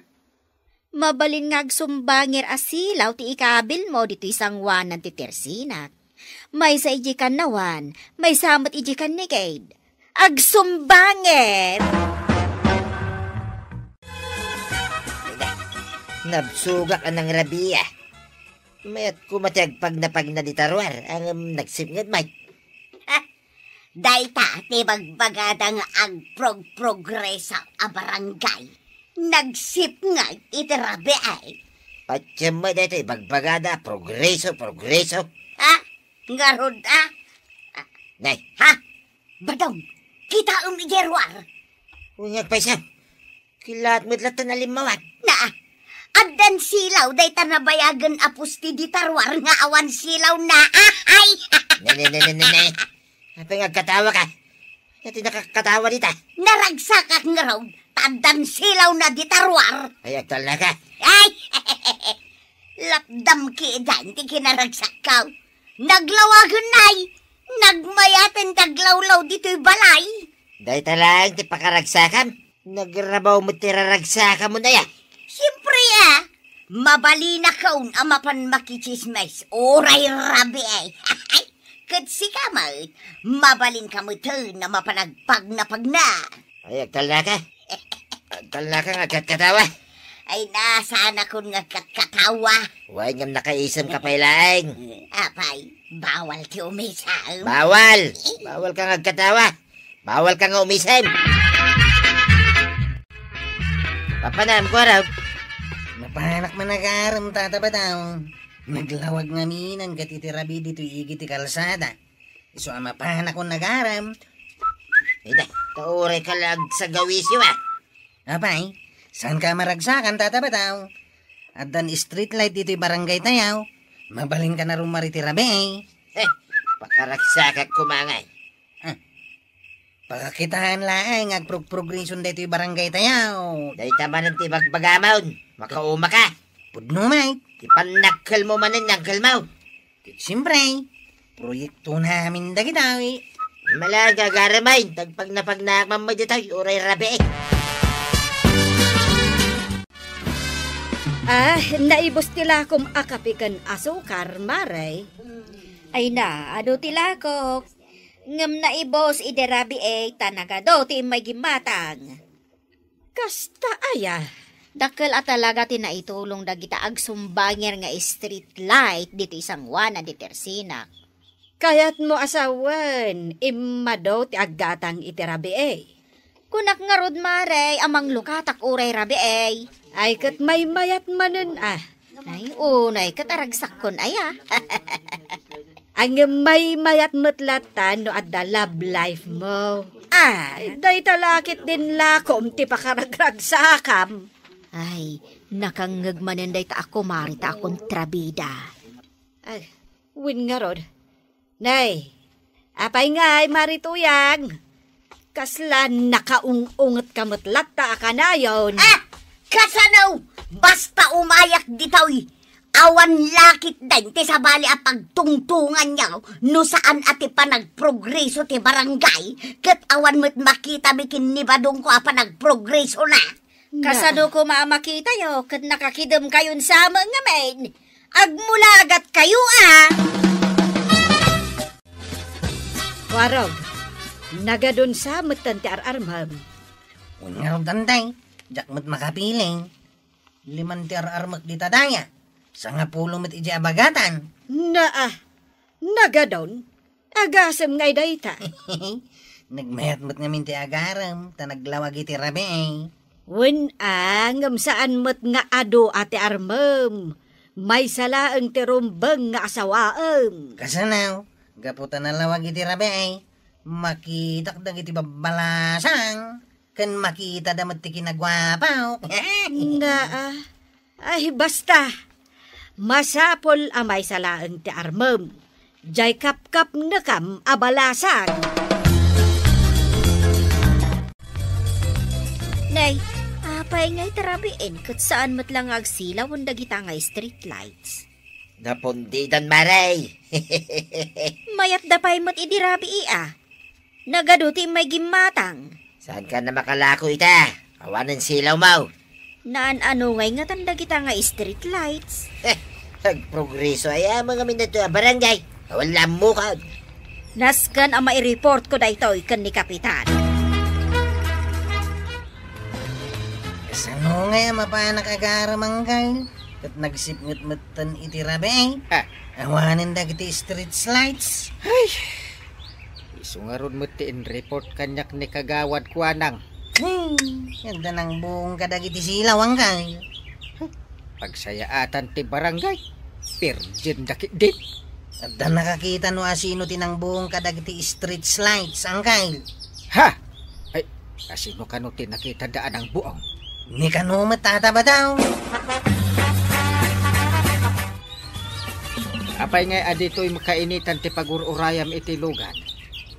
Mabalin ngag sumbangir asilaw ti ikabil mo dito sangwanan ti Tersinak. May sa ijikan nawan, may samot ijikan ni Kade. Agsumbangit! Nabsugak ang rabiya. Mayat kumatiyag pag na ditarwar, ang nagsipngad may. Dayta, ti bagbagadang agprog-progresa a barangay. Nagsipngad itirabi ay. Patsya mo dito, bagbagada, progreso. Ngarod Nay. Badong, kita ijerwar. Ungag pa siya. Kilaat mo't lato na limawat. Addan silaw, day tanabayagan apos ti di tarwar nga awan silaw na. Ay! Ne. Apa nga katawa ka? Yati nakakatawa dita. Naragsakak nga raw, taddan silaw na di tarwar. Ay, aktal na ka. Ay! Lapdam ki dan, ti kinaragsak ka. Naglawagan nay, nagmayaten taglawlaw dito'y balay. Dahil talang ti pakaragsakan. Nagrabaw mo tiraragsakan mo na ya. Siyempre mabali na kaun amapan makichismis. Oray rabi ay. Kat si kamay, mabalin ka mo ito na mapanagpag na pag na. Ay, aktal na ka. Aktal na ka nga katawa. Ay nasaan ako nga katawa. Huwag ngam nakaisam ka pailaing. Apay, bawal ti umisam. Bawal. Bawal ka nga katawa. Bawal ka nga umisam. Papanam ko raw. Mapanak man nag-aram tatabataw. Naglawag nga minan katitirabi dito igit ti kalsada. Iso ang mapanak ko nag-aram. Ida, kauray ka lang sa gawisyo Apay, saan ka maragsakan tatabataw? At dan street light dito'y barangay tayaw. Mabalin ka na rumaritirabi Pakaragsakat kumangay. Pagkakitaan laeng agprogresyon dito'y barangay tayaw. Dahil tama ng tibag bagamon. Makauma ka. Pudno mate. Ipanakal mo man ang nakal mo. Siyempre, proyekto namin dagitaw Malaga garamay. Tagpag napagnakman mo dito, uray rabi. Naibos tila kong akapikan asukar, maray. Ay na, ado tilakok. Ngam na ibos iderabi tanagado ti may gimatang. Kasta aya. Dakkel at talaga tinaitulong dagita agsumbanger nga street light dito isang wana di Tersinak. Kayat mo asawan, imado ti aggatang itirabi Kunak nga rod mare, amang lukatak uray rabi Ay kat may mayat manen Ay, unay kataragsak kon aya. Ang may mayat matlatan no at the love life mo. Day talakit din lakom ti pakaragragsakam. Ay, nakangagmanan day ta ako marita akong trabida. Ay, win nga rod. Nay, apay nga ay marituyang. Kasla nakaung-ungat kamatlat ta ka na yon. Kasanaw, basta umayak dito'y. Awan lakit din ti sabali a pagtungtungan niya no saan ati pa nagprogreso ti barangay ket awan mo't makita bikin ni badong ko a pa nagprogreso na. Kasano ko maamakita yo ket nakakidem kayon sama nga men. Agmulagat kayo Warog, nagadun sa matan ti ararmam. Ungarong tantay, jakmat makapiling. 5 ti ararmak di tadaya. Sanga pulo met iji abagatan. Nagadon? Agasam ngay dayta. Nagmayat mo't ngamin ti agaram, ta naglawag iti rabi Wen ngam saan mo't nga ado ati armam. May salaang ti rumbang nga asawaam. Kasanaw, gaputan na lawag iti rabi makidakdag iti babalasang, kan makita damat ti kinagwapaw. Ay basta. Masapol amay salaang ti armam. Jay kap-kap nakam abalasan. Nay, apay ngay tarabiin kat saan matlang agsilaw ang dagita ngay street lights. Napundidan maray. Mayat dapay mat idirabi Nagaduti may gimatang. Saan ka na makalako ita? Awanan silaw mo. Naan ano ngay nga tanda kita nga street lights. Nagprogreso ay mga minato barangay. Wala mo ka. Naskan ang mai-report ko dahito ikan ni Kapitan. Kasano nga mapanak agaramang kay? Kat nagsipngut-mutan iti rabi awanin dagiti street lights. Ay, isungaron mo ti in-report kanyak ni kagawad kuanang. Ganda ng buong kadagiti silaw ang kay. Pagsayaatan ti barangay, virgin dakit din. At da nakakita no asino tinang buong kadagiti street lights ang kay. Ha? Ay, asino ka no tinakita daan ang buong? Ni kano matata ba daw? Apay nga adito'y makainitan ti pag-ururayam iti lugan.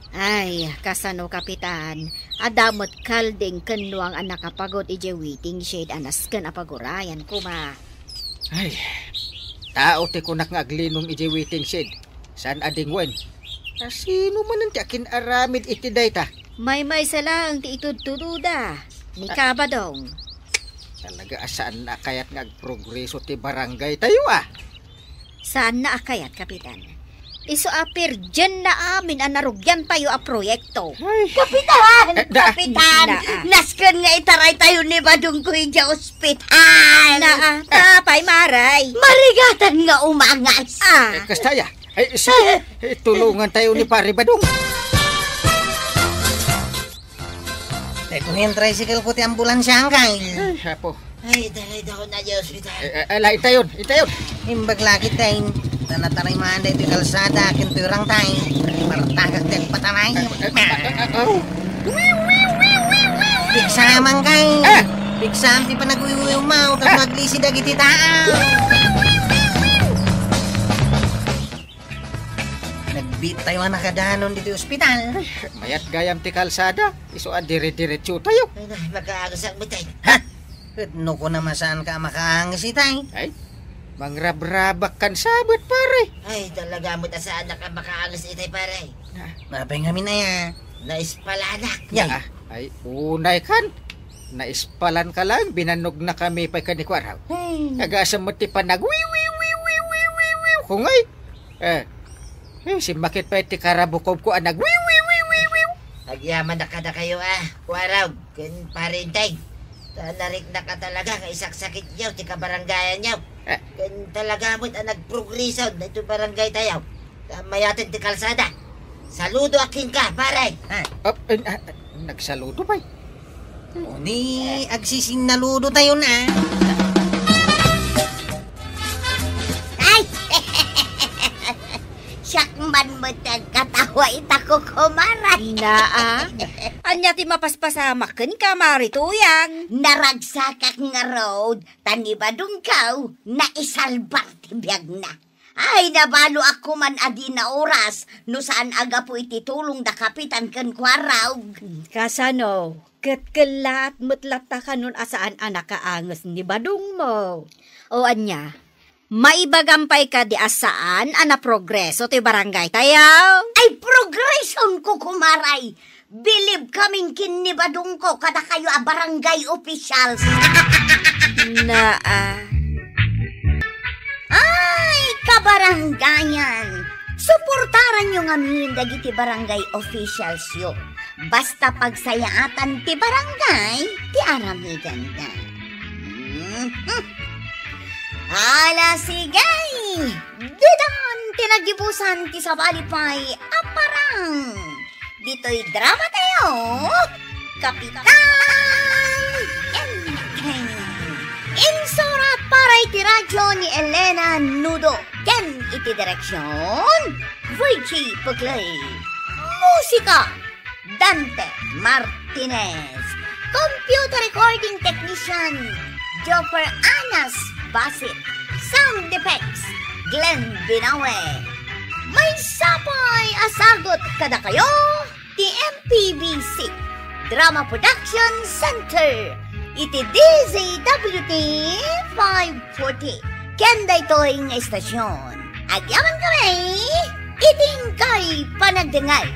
Ay, kasano kapitan, adamot kalding kanuang anak kapagod ije waiting shade anas kan apagurayan kuma. Ay, tao ti kunak nga aglinong ije waiting shed. Saan ading wen? Sino man ang tiakin aramid iti dayta? May salang ti itudtududa, ni Kabadong. Talaga saan na kayat nga agprogreso ti barangay tayo Saan na akayat, kapitan? Iso apir dyan na amin ang narugyan tayo a proyekto. Kapitan! Da- Kapitan! Na- Naskan nga itaray tayo ni Badong ko ija ospital! Tapay maray. Marigatan nga umangas! Kastaya, sige, tulungan tayo ni Pare Badong. Ito yung tricycle ko ti ambulansya kay. Ay, hapo. Ay, dalay daw na di ospital. Ala, itayon. Imbag lakit tayo. Tanataray maanda ito kalsada. Kinturang tayo. Martagak tayo pataray. Piksamang kay. Piksam ti pa nag-uwiwimaw. Tapos maglisi dagiti tao. Nagbit tayo ang nakadanon dito ospital. Mayat gayam ti kalsada. Iso dire-diretso tayo. Ay, na, mag-aagasang bitay. Ha? No ko naman saan ka makaangas itay. Ay, mangrab-rabak kan sabot, pare. Ay, talaga mo saan na ka makaagas itay, pare. Mapay kami na yan. Naispalanak. Yan. Ay, unay kan. Naispalan ka lang, binanog na kami pa kanikwaraw. Nagasam mo ti panag, wiw. Kungay. Si makit pa iti karabukob ko anag, wiw. Agyaman na kada kayo Waraw, kun parintay. Narik na ka talaga, kaisak-sakit niyaw, ti kabarangayan niyaw. Kun talaga mo't nagprogreso na ito barangay tayo. Mayatin ti kalsada. Saludo akin ka, pare. Nagsaludo pa. O ni agsising naludo tayo na. Ay! Syakman mo katawa itako kumaray. Anya ti mapaspasamaken ka marituyang. Naragsakak nga road, tanibadong kaw, naisalbar ti biyag na. Ay, nabalo ako man adi na oras, no saan aga po ititulong da kapitan kan kwaraw. Kasano, katkalat mutlata ka nun asaan anak kaangas ni Badong mo. O anya, maibagampay ka di asaan ana progreso ti barangay tayaw. Ay, progresyon ko kumaray. Bilib kaming kinibadong ko kada kayo a barangay officials. Ay, kabarangayan. Suportaran nyo nga dagiti barangay officials yo. Basta pagsayaatan ti barangay, ti aramigan na. Ala sigay! Didan tinagibusan ti sabalipay aparang. Dito'y drama tayo, Kapitan Enteng. Insurat para iti radyo ni Elena Nudo. Ken iti direksyon, Virgie Puglay. Musika, Dante Martinez. Computer recording technician, Joffer Anas Basit. Sound effects, Glenn Binawe. May sapay asagot kada kayo, ti MPBC Drama Production Center. Iti DZWT 540. Kenda ito'y nga estasyon. Agyaman kami, iting kay panagdengay.